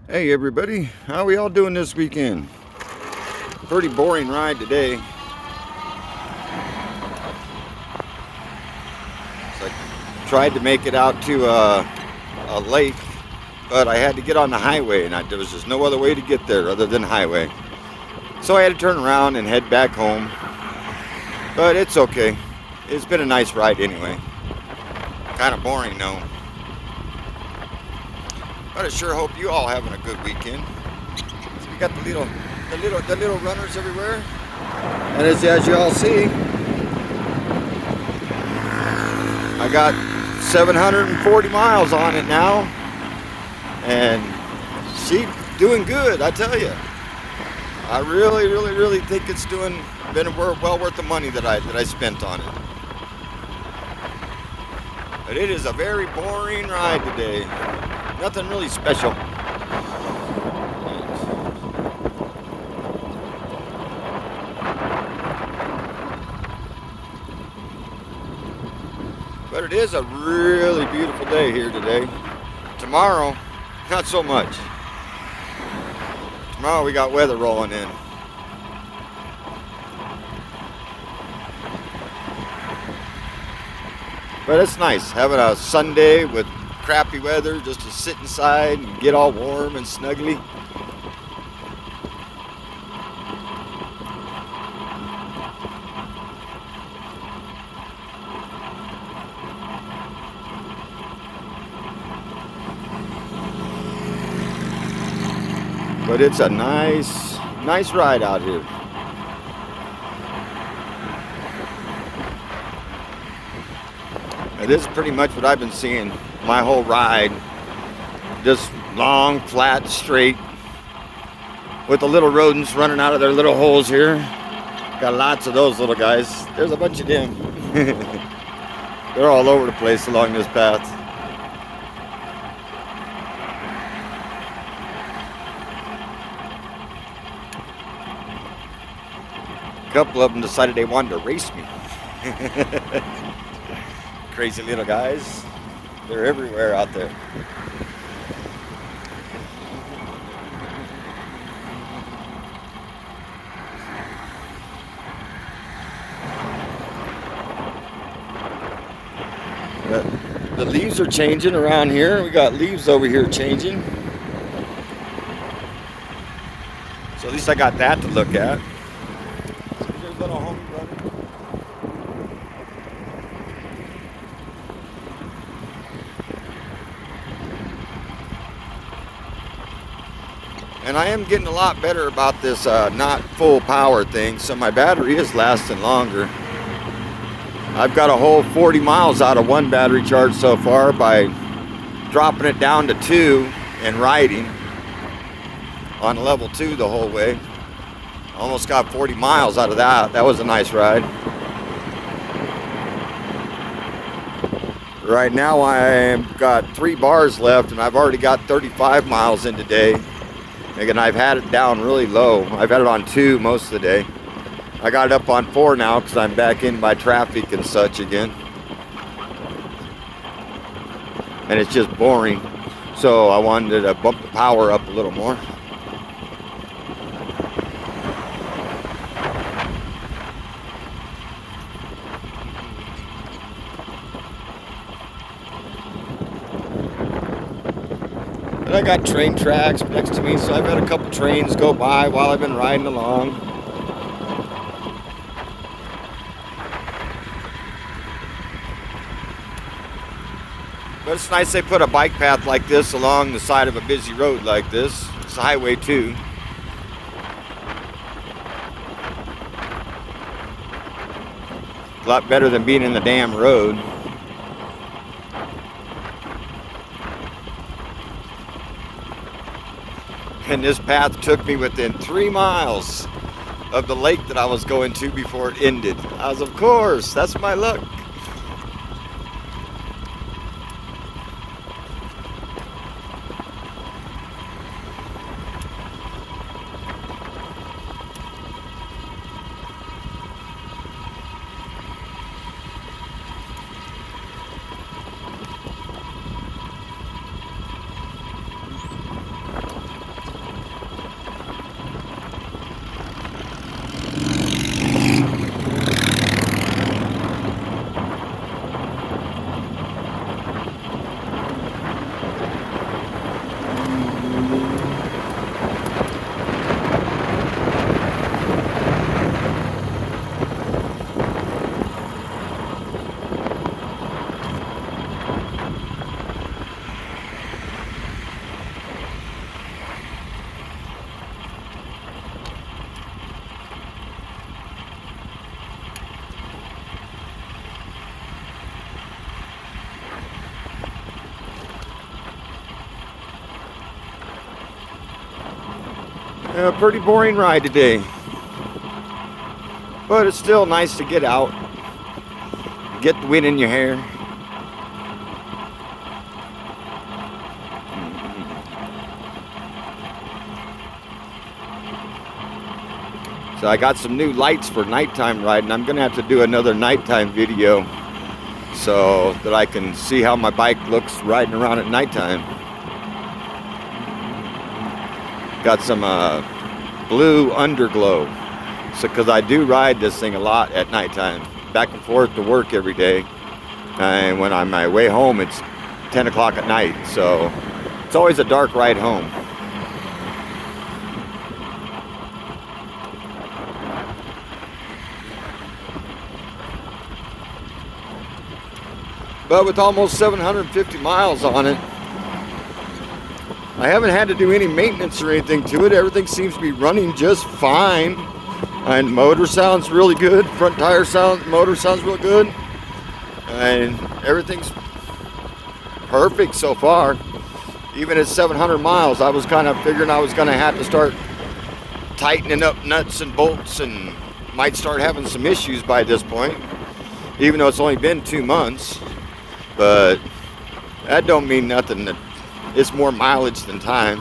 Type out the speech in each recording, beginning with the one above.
Hey everybody, how we all doing this weekend? Pretty boring ride today. So I tried to make it out to a lake, but I had to get on the highway, and there was just no other way to get there other than highway. So I had to turn around and head back home. But it's okay. It's been a nice ride anyway. Kind of boring though. But I sure hope you all having a good weekend. So we got the little runners everywhere. And as you all see, I got 740 miles on it now, and she's doing good, I tell you. I really think it's been well worth the money that I spent on it. But it is a very boring ride today. Nothing really special. But it is a really beautiful day here today. Tomorrow, not so much. Tomorrow we got weather rolling in. But it's nice having a Sunday with crappy weather just to sit inside and get all warm and snuggly. But it's a nice ride out here. And this is pretty much what I've been seeing my whole ride. Just long, flat, straight, with the little rodents running out of their little holes here. Got lots of those little guys. There's a bunch of them. They're all over the place along this path. A couple of them decided they wanted to race me. Crazy little guys. They're everywhere out there. The leaves are changing around here. We got leaves over here changing. So at least I got that to look at. There's little homie running. And I am getting a lot better about this not full power thing, so my battery is lasting longer. I've got a whole 40 miles out of one battery charge so far by dropping it down to 2 and riding on level 2 the whole way. Almost got 40 miles out of that. That was a nice ride. Right now I've got 3 bars left, and I've already got 35 miles in today. And I've had it down really low. I've had it on 2 most of the day. I got it up on 4 now because I'm back in by traffic and such again. And it's just boring. So I wanted to bump the power up a little more. But I got train tracks next to me, so I've had a couple trains go by while I've been riding along. But it's nice they put a bike path like this along the side of a busy road like this. It's Highway 2. A lot better than being in the damn road. And this path took me within 3 miles of the lake that I was going to before it ended. I was, of course, that's my luck. A pretty boring ride today. But it's still nice to get out. Get the wind in your hair. So I got some new lights for nighttime riding. I'm gonna have to do another nighttime video so that I can see how my bike looks riding around at nighttime. Got some blue underglow. So, because I do ride this thing a lot at nighttime, back and forth to work every day. And when I'm on my way home, it's 10 o'clock at night. So it's always a dark ride home. But with almost 750 miles on it, I haven't had to do any maintenance or anything to it. Everything seems to be running just fine. And motor sounds really good. Front tire motor sounds real good. And everything's perfect so far. Even at 700 miles, I was kind of figuring I was going to have to start tightening up nuts and bolts and might start having some issues by this point. Even though it's only been 2 months. But that don't mean nothing. It's more mileage than time.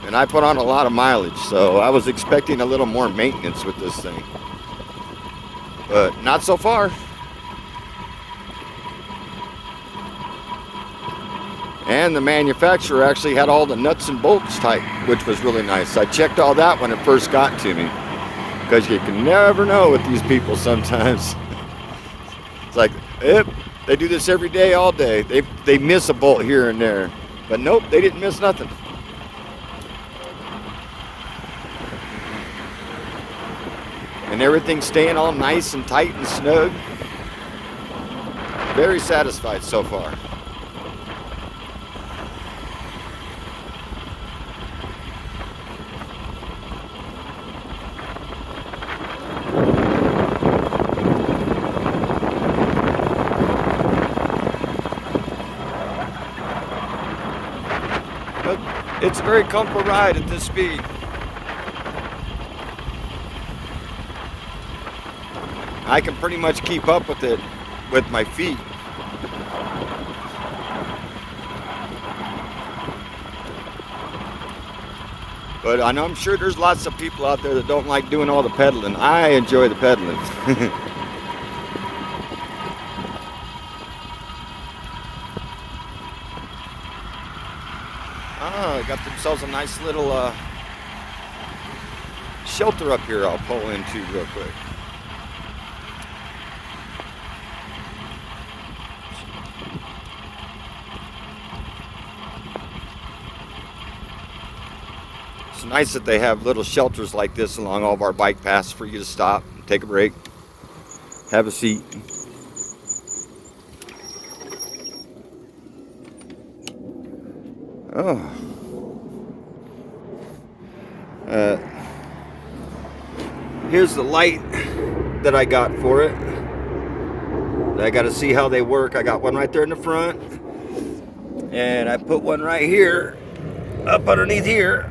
And I put on a lot of mileage, so I was expecting a little more maintenance with this thing. But not so far. And the manufacturer actually had all the nuts and bolts tight, which was really nice. I checked all that when it first got to me. Because you can never know with these people sometimes. It's like, yep. They do this every day, all day. They miss a bolt here and there. But nope, they didn't miss nothing. And everything's staying all nice and tight and snug. Very satisfied so far. It's a very comfortable ride at this speed. I can pretty much keep up with it with my feet. But I know I'm sure there's lots of people out there that don't like doing all the pedaling. I enjoy the pedaling. Got themselves a nice little shelter up here I'll pull into real quick. It's nice that they have little shelters like this along all of our bike paths for you to stop, take a break, have a seat. Oh. Here's the light that I got for it. I got to see how they work. I got one right there in the front, and I put one right here, up underneath here.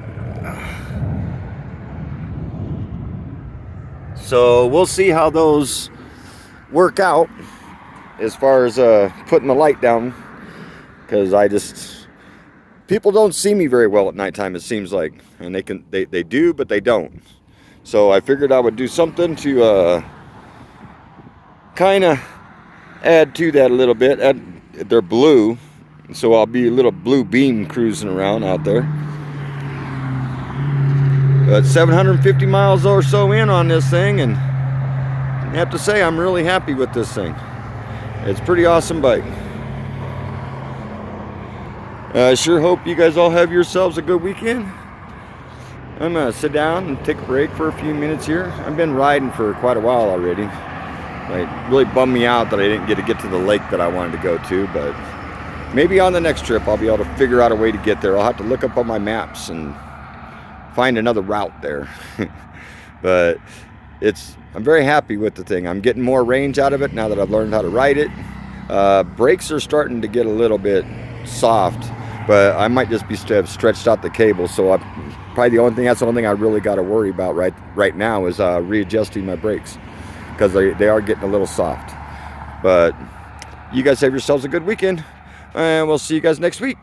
So we'll see how those work out as far as putting the light down, because people don't see me very well at nighttime, it seems like, and they do, but they don't. So I figured I would do something to kind of add to that a little bit. They're blue, so I'll be a little blue beam cruising around out there. But 750 miles or so in on this thing, and I have to say I'm really happy with this thing. It's a pretty awesome bike. I sure hope you guys all have yourselves a good weekend. I'm going to sit down and take a break for a few minutes here. I've been riding for quite a while already. It really bummed me out that I didn't get to the lake that I wanted to go to, but maybe on the next trip I'll be able to figure out a way to get there. I'll have to look up on my maps and find another route there. But I'm very happy with the thing. I'm getting more range out of it now that I've learned how to ride it. Brakes are starting to get a little bit soft, but I might just be have stretched out the cable. So probably that's the only thing I really got to worry about right now is readjusting my brakes, because they are getting a little soft. But you guys have yourselves a good weekend, and we'll see you guys next week.